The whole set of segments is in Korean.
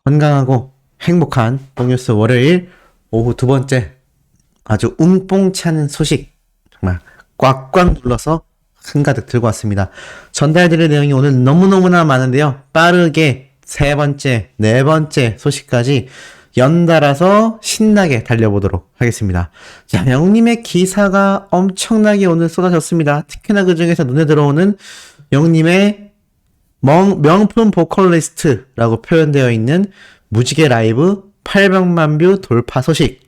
건강하고 행복한 뽕뉴스 월요일 오후 두 번째 아주 웅뽕치 않은 소식 정말 꽉꽉 눌러서 한가득 들고 왔습니다. 전달드릴 내용이 오늘 너무너무나 많은데요. 빠르게 세 번째, 네 번째 소식까지 연달아서 신나게 달려보도록 하겠습니다. 자, 영님의 기사가 엄청나게 오늘 쏟아졌습니다. 특히나 그 중에서 눈에 들어오는 영님의 명품 보컬리스트라고 표현되어 있는 무지개 라이브 800만 뷰 돌파 소식.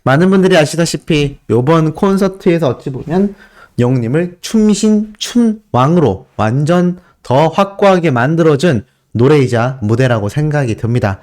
많은 분들이 아시다시피 이번 콘서트에서 어찌 보면 영님을 춤신 춤왕으로 완전 더 확고하게 만들어준 노래이자 무대라고 생각이 듭니다.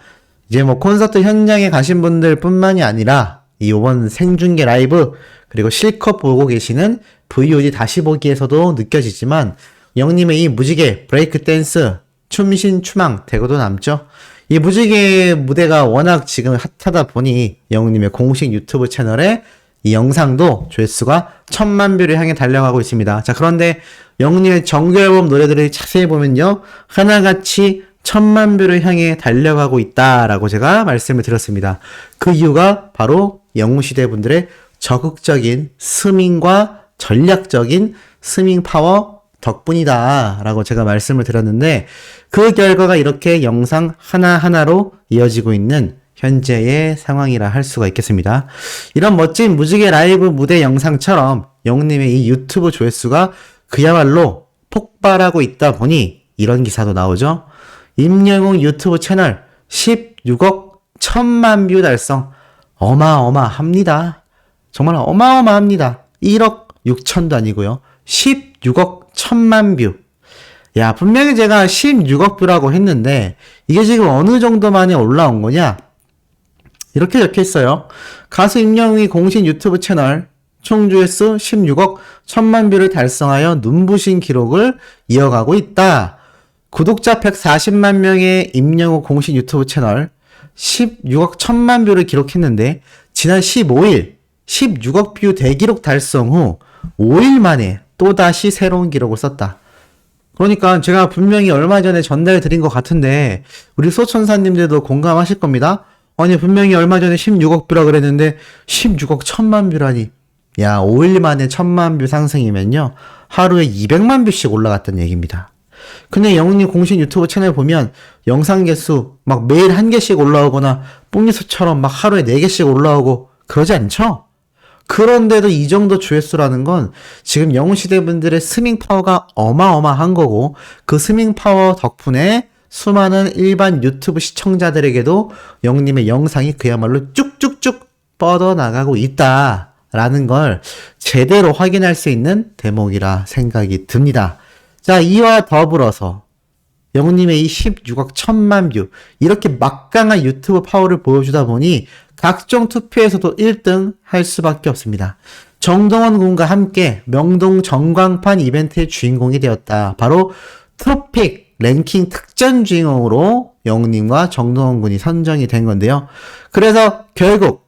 이제 콘서트 현장에 가신 분들 뿐만이 아니라 이번 생중계 라이브 그리고 실컷 보고 계시는 VOD 다시 보기에서도 느껴지지만 영님의 이 무지개 브레이크 댄스 춤신 춤왕 대고도 남죠. 이 무지개 무대가 워낙 지금 핫하다 보니 영님의 공식 유튜브 채널에 이 영상도 조회수가 1000만 뷰를 향해 달려가고 있습니다. 자, 그런데 영님의 정규 앨범 노래들을 자세히 보면요, 하나같이 1000만 뷰를 향해 달려가고 있다라고 제가 말씀을 드렸습니다. 그 이유가 바로 영무시대 분들의 적극적인 스밍과 전략적인 스밍 파워 덕분이다 라고 제가 말씀을 드렸는데, 그 결과가 이렇게 영상 하나하나로 이어지고 있는 현재의 상황이라 할 수가 있겠습니다. 이런 멋진 무지개 라이브 무대 영상처럼 영님의 이 유튜브 조회수가 그야말로 폭발하고 있다 보니 이런 기사도 나오죠. 임영웅 유튜브 채널 16억 1000만 뷰 달성. 어마어마합니다. 정말 어마어마합니다. 1억 6천도 아니고요. 16억 1000만 뷰. 야, 분명히 제가 16억 뷰라고 했는데 이게 지금 어느 정도 만에 올라온 거냐? 이렇게 적혀 있어요. 가수 임영웅이 공식 유튜브 채널 총 조회수 16억 1000만 뷰를 달성하여 눈부신 기록을 이어가고 있다. 구독자 140만 명의 임영웅 공식 유튜브 채널 16억 1000만 뷰를 기록했는데 지난 15일 16억 뷰 대기록 달성 후 5일 만에 또다시 새로운 기록을 썼다. 그러니까 제가 분명히 얼마 전에 전달 드린 것 같은데 우리 소천사님들도 공감하실 겁니다. 아니, 분명히 얼마 전에 16억 뷰라 그랬는데 16억 1000만 뷰라니. 야, 5일 만에 1000만 뷰 상승이면요, 하루에 200만 뷰씩 올라갔다는 얘기입니다. 근데 영웅님 공식 유튜브 채널 보면 영상 개수 막 매일 한 개씩 올라오거나 뽕니수처럼 막 하루에 4개씩 올라오고 그러지 않죠? 그런데도 이 정도 조회수라는 건 지금 영웅시대 분들의 스밍 파워가 어마어마한 거고, 그 스밍 파워 덕분에 수많은 일반 유튜브 시청자들에게도 영웅님의 영상이 그야말로 쭉쭉쭉 뻗어나가고 있다라는 걸 제대로 확인할 수 있는 대목이라 생각이 듭니다. 자, 이와 더불어서 영웅님의 이 16억 1000만 뷰, 이렇게 막강한 유튜브 파워를 보여주다 보니 각종 투표에서도 1등 할 수밖에 없습니다. 정동원 군과 함께 명동 전광판 이벤트의 주인공이 되었다. 바로 트로픽 랭킹 특전 주인공으로 영웅님과 정동원 군이 선정이 된 건데요. 그래서 결국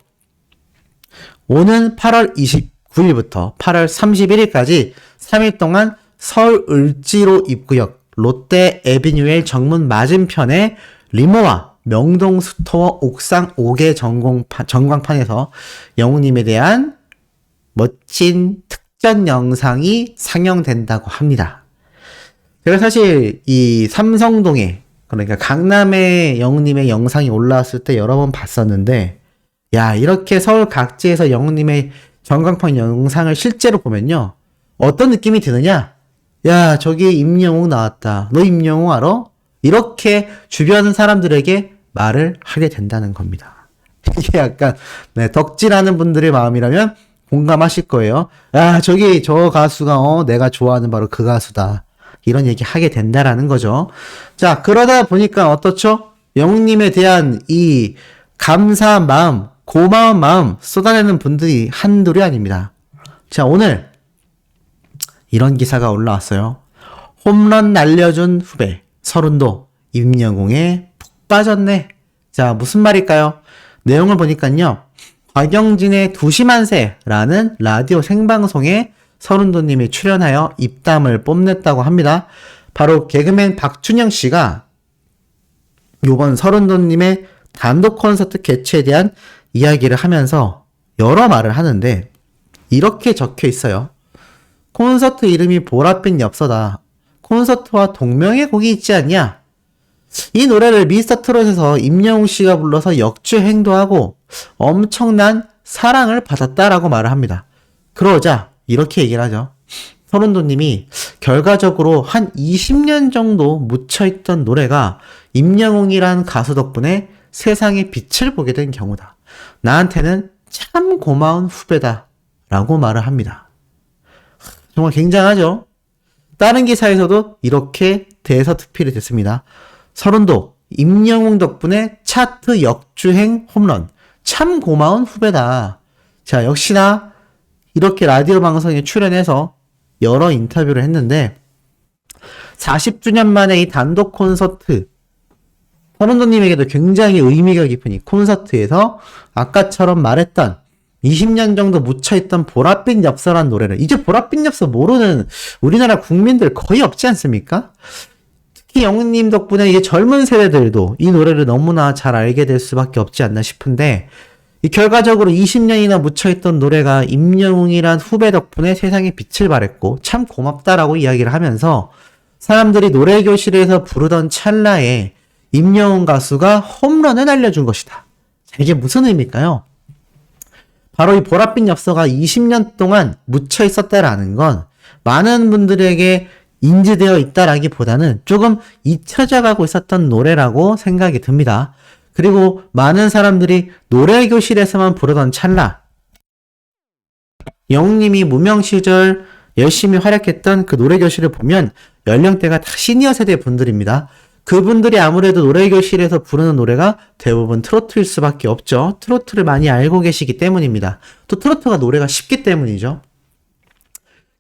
오는 8월 29일부터 8월 31일까지 3일 동안 서울 을지로 입구역 롯데 에비뉴엘 정문 맞은편에 리모와 명동 스토어 옥상 5개 전광판에서 영웅님에 대한 멋진 특전 영상이 상영된다고 합니다. 제가 사실 이 삼성동에, 그러니까 강남에 영웅님의 영상이 올라왔을 때 여러 번 봤었는데, 야, 이렇게 서울 각지에서 영웅님의 전광판 영상을 실제로 보면요, 어떤 느낌이 드느냐? 야, 저기 임영웅 나왔다. 너 임영웅 알아? 이렇게 주변 사람들에게 말을 하게 된다는 겁니다. 이게 약간 덕질하는 분들의 마음이라면 공감하실 거예요. 야, 저기 저 가수가 내가 좋아하는 바로 그 가수다. 이런 얘기 하게 된다라는 거죠. 자, 그러다 보니까 어떻죠? 영웅님에 대한 이 감사한 마음, 고마운 마음 쏟아내는 분들이 한둘이 아닙니다. 자, 오늘 이런 기사가 올라왔어요. 홈런 날려준 후배 서른도 임영웅에 푹 빠졌네. 자, 무슨 말일까요? 내용을 보니까요, 곽영진의 2시 만세라는 라디오 생방송에 서른도님이 출연하여 입담을 뽐냈다고 합니다. 바로 개그맨 박준영 씨가 요번 서른도님의 단독 콘서트 개최에 대한 이야기를 하면서 여러 말을 하는데 이렇게 적혀 있어요. 콘서트 이름이 보랏빛 엽서다. 콘서트와 동명의 곡이 있지 않냐? 이 노래를 미스터 트롯에서 임영웅 씨가 불러서 역주행도 하고 엄청난 사랑을 받았다라고 말을 합니다. 그러자 이렇게 얘기를 하죠. 서른도님이 결과적으로 한 20년 정도 묻혀있던 노래가 임영웅이란 가수 덕분에 세상의 빛을 보게 된 경우다. 나한테는 참 고마운 후배다 라고 말을 합니다. 정말 굉장하죠? 다른 기사에서도 이렇게 대서특필이 됐습니다. 서른도, 임영웅 덕분에 차트 역주행 홈런. 참 고마운 후배다. 자, 역시나 이렇게 라디오 방송에 출연해서 여러 인터뷰를 했는데 40주년 만에 이 단독 콘서트 서른도님에게도 굉장히 의미가 깊은 이 콘서트에서 아까처럼 말했던 20년 정도 묻혀있던 보랏빛 엽서란 노래를 이제 보랏빛 엽서 모르는 우리나라 국민들 거의 없지 않습니까? 특히 영웅님 덕분에 이제 젊은 세대들도 이 노래를 너무나 잘 알게 될 수밖에 없지 않나 싶은데 이 결과적으로 20년이나 묻혀있던 노래가 임영웅이란 후배 덕분에 세상에 빛을 발했고 참 고맙다라고 이야기를 하면서 사람들이 노래교실에서 부르던 찰나에 임영웅 가수가 홈런을 날려준 것이다. 이게 무슨 의미일까요? 바로 이 보랏빛 엽서가 20년 동안 묻혀 있었다라는 건 많은 분들에게 인지되어 있다라기보다는 조금 잊혀져 가고 있었던 노래라고 생각이 듭니다. 그리고 많은 사람들이 노래교실에서만 부르던 찰나 영웅님이 무명 시절 열심히 활약했던 그 노래교실을 보면 연령대가 다 시니어 세대 분들입니다. 그분들이 아무래도 노래교실에서 부르는 노래가 대부분 트로트일 수밖에 없죠. 트로트를 많이 알고 계시기 때문입니다. 또 트로트가 노래가 쉽기 때문이죠.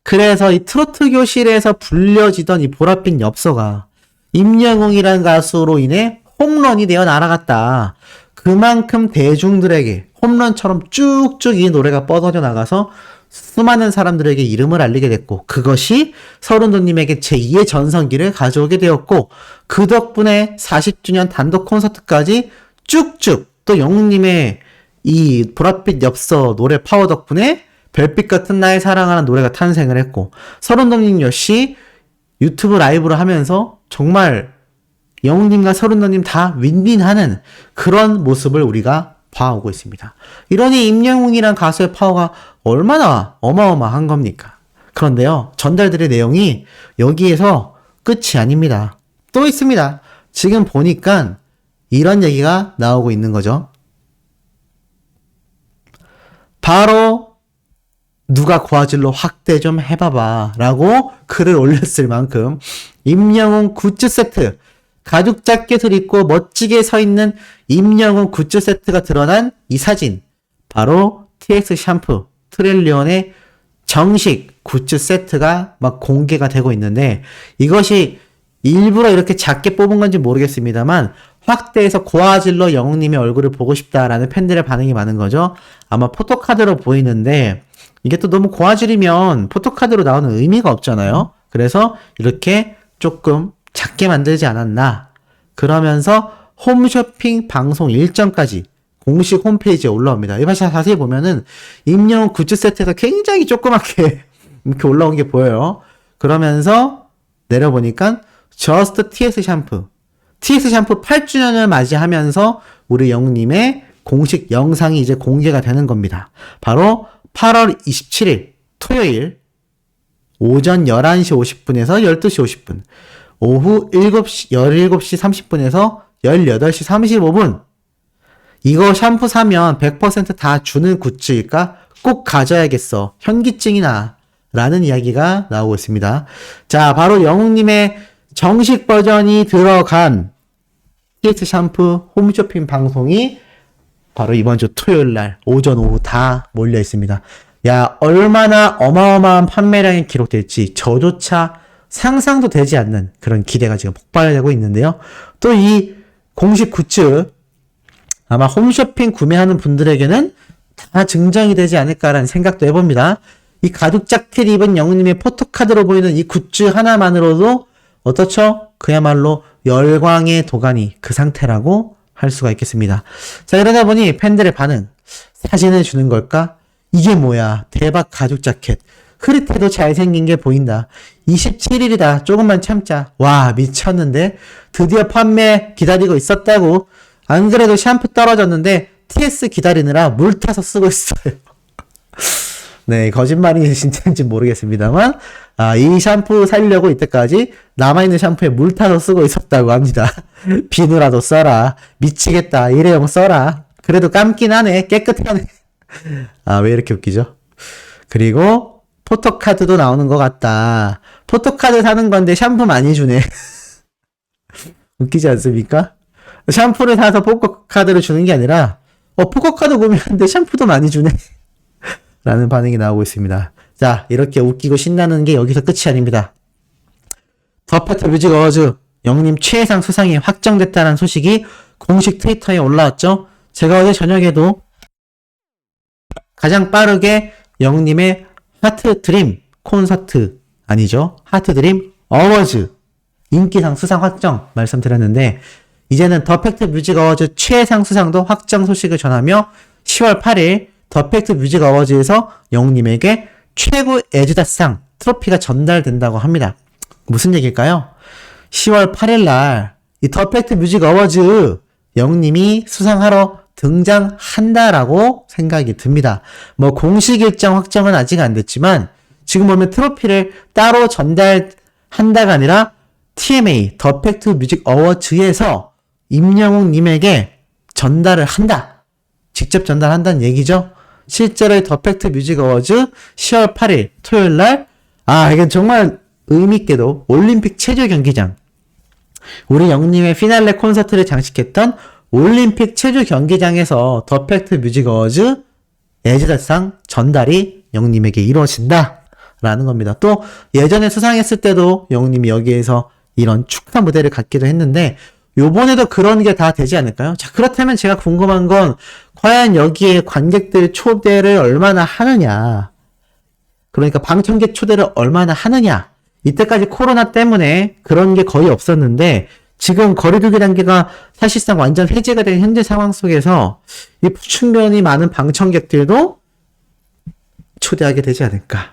그래서 이 트로트 교실에서 불려지던 이 보랏빛 엽서가 임영웅이라는 가수로 인해 홈런이 되어 날아갔다. 그만큼 대중들에게 홈런처럼 쭉쭉 이 노래가 뻗어져 나가서 수많은 사람들에게 이름을 알리게 됐고 그것이 서른도님에게 제2의 전성기를 가져오게 되었고 그 덕분에 40주년 단독 콘서트까지 쭉쭉 또 영웅님의 이 보랏빛 엽서 노래 파워 덕분에 별빛 같은 나의 사랑하는 노래가 탄생을 했고 서른도님 역시 유튜브 라이브를 하면서 정말 영웅님과 서른도님 다 윈윈하는 그런 모습을 우리가 봐오고 있습니다. 이러니 임영웅이란 가수의 파워가 얼마나 어마어마한 겁니까? 그런데요, 전달드릴 내용이 여기에서 끝이 아닙니다. 또 있습니다. 지금 보니까 이런 얘기가 나오고 있는 거죠. 바로 누가 고화질로 확대 좀 해봐봐 라고 글을 올렸을 만큼 임영웅 굿즈 세트 가죽 자켓을 입고 멋지게 서 있는 임영웅 굿즈 세트가 드러난 이 사진 바로 TX 샴푸 트릴리온의 정식 굿즈 세트가 막 공개가 되고 있는데 이것이 일부러 이렇게 작게 뽑은 건지 모르겠습니다만 확대해서 고화질로 영웅님의 얼굴을 보고 싶다라는 팬들의 반응이 많은 거죠. 아마 포토카드로 보이는데 이게 또 너무 고화질이면 포토카드로 나오는 의미가 없잖아요. 그래서 이렇게 조금 작게 만들지 않았나. 그러면서 홈쇼핑 방송 일정까지 공식 홈페이지에 올라옵니다. 이번 자세히 보면은 임영웅 굿즈 세트에서 굉장히 조그맣게 이렇게 올라온 게 보여요. 그러면서 내려보니까 저스트 TX 샴푸 8주년을 맞이하면서 우리 영웅님의 공식 영상이 이제 공개가 되는 겁니다. 바로 8월 27일 토요일 오전 11시 50분에서 12시 50분 오후 17시 30분에서 18시 35분 이거 샴푸 사면 100% 다 주는 굿즈일까? 꼭 가져야겠어. 현기증이나 라는 이야기가 나오고 있습니다. 자, 바로 영웅님의 정식 버전이 들어간 TX 샴푸 홈쇼핑 방송이 바로 이번 주 토요일 날 오전 오후 다 몰려 있습니다. 야, 얼마나 어마어마한 판매량이 기록될지 저조차 상상도 되지 않는 그런 기대가 지금 폭발되고 있는데요. 또 이 공식 굿즈 아마 홈쇼핑 구매하는 분들에게는 다 증정이 되지 않을까라는 생각도 해봅니다. 이 가죽 자켓 입은 영웅님의 포토카드로 보이는 이 굿즈 하나만으로도 어떻죠? 그야말로 열광의 도가니 그 상태라고 할 수가 있겠습니다. 자, 이러다 보니 팬들의 반응. 사진을 주는 걸까? 이게 뭐야? 대박 가죽 자켓. 흐릿해도 잘생긴 게 보인다. 27일이다. 조금만 참자. 와, 미쳤는데? 드디어 판매 기다리고 있었다고. 안 그래도 샴푸 떨어졌는데 TS 기다리느라 물 타서 쓰고 있어요. 네, 거짓말이 진짜인지 모르겠습니다만, 이 샴푸 살려고 이때까지 남아있는 샴푸에 물 타서 쓰고 있었다고 합니다. 비누라도 써라. 미치겠다. 일회용 써라. 그래도 감긴 하네. 깨끗하네. 왜 이렇게 웃기죠? 그리고, 포토카드도 나오는 것 같다. 포토카드 사는 건데 샴푸 많이 주네. 웃기지 않습니까? 샴푸를 사서 포토카드를 주는 게 아니라, 포토카드 구매하는데 샴푸도 많이 주네. 라는 반응이 나오고 있습니다. 자, 이렇게 웃기고 신나는 게 여기서 끝이 아닙니다. 더 팩트 뮤직 어워즈 영님 최애상 수상이 확정됐다는 소식이 공식 트위터에 올라왔죠. 제가 어제 저녁에도 가장 빠르게 영님의 하트 드림 콘서트 아니죠. 하트 드림 어워즈 인기상 수상 확정 말씀드렸는데 이제는 더 팩트 뮤직 어워즈 최애상 수상도 확정 소식을 전하며 10월 8일 더 팩트 뮤직 어워즈에서 영님에게 최고 애주다상 트로피가 전달된다고 합니다. 무슨 얘기일까요? 10월 8일 날 이 더 팩트 뮤직 어워즈 영님이 수상하러 등장한다라고 생각이 듭니다. 뭐 공식 일정 확정은 아직 안 됐지만 지금 보면 트로피를 따로 전달한다가 아니라 TMA 더 팩트 뮤직 어워즈에서 임영웅 님에게 전달을 한다. 직접 전달한다는 얘기죠. 실제로 더 팩트 뮤직 어워즈 10월 8일 토요일 날 이건 정말 의미있게도 올림픽 체조 경기장 우리 영님의 피날레 콘서트를 장식했던 올림픽 체조 경기장에서 더 팩트 뮤직 어워즈 애주다상 전달이 영님에게 이루어진다 라는 겁니다. 또 예전에 수상했을 때도 영님이 여기에서 이런 축하 무대를 갖기도 했는데 요번에도 그런 게 다 되지 않을까요? 자, 그렇다면 제가 궁금한 건 과연 여기에 관객들 초대를 얼마나 하느냐. 그러니까 방청객 초대를 얼마나 하느냐. 이때까지 코로나 때문에 그런 게 거의 없었는데 지금 거리두기 단계가 사실상 완전 해제가 된 현재 상황 속에서 이 충분히 많은 방청객들도 초대하게 되지 않을까.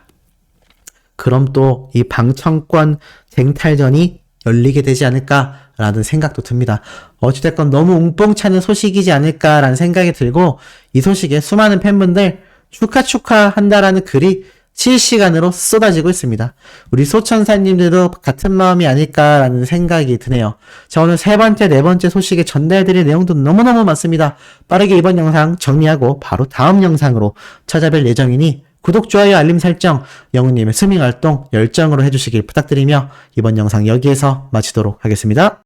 그럼 또 이 방청권 쟁탈전이 열리게 되지 않을까라는 생각도 듭니다. 어찌됐건 너무 웅뽕차는 소식이지 않을까라는 생각이 들고 이 소식에 수많은 팬분들 축하한다라는 글이 실시간으로 쏟아지고 있습니다. 우리 소천사님들도 같은 마음이 아닐까라는 생각이 드네요. 자, 오늘 세 번째, 네 번째 소식에 전달해드릴 내용도 너무너무 많습니다. 빠르게 이번 영상 정리하고 바로 다음 영상으로 찾아뵐 예정이니 구독, 좋아요, 알림 설정, 영웅님의 스밍 활동 열정으로 해주시길 부탁드리며 이번 영상 여기에서 마치도록 하겠습니다.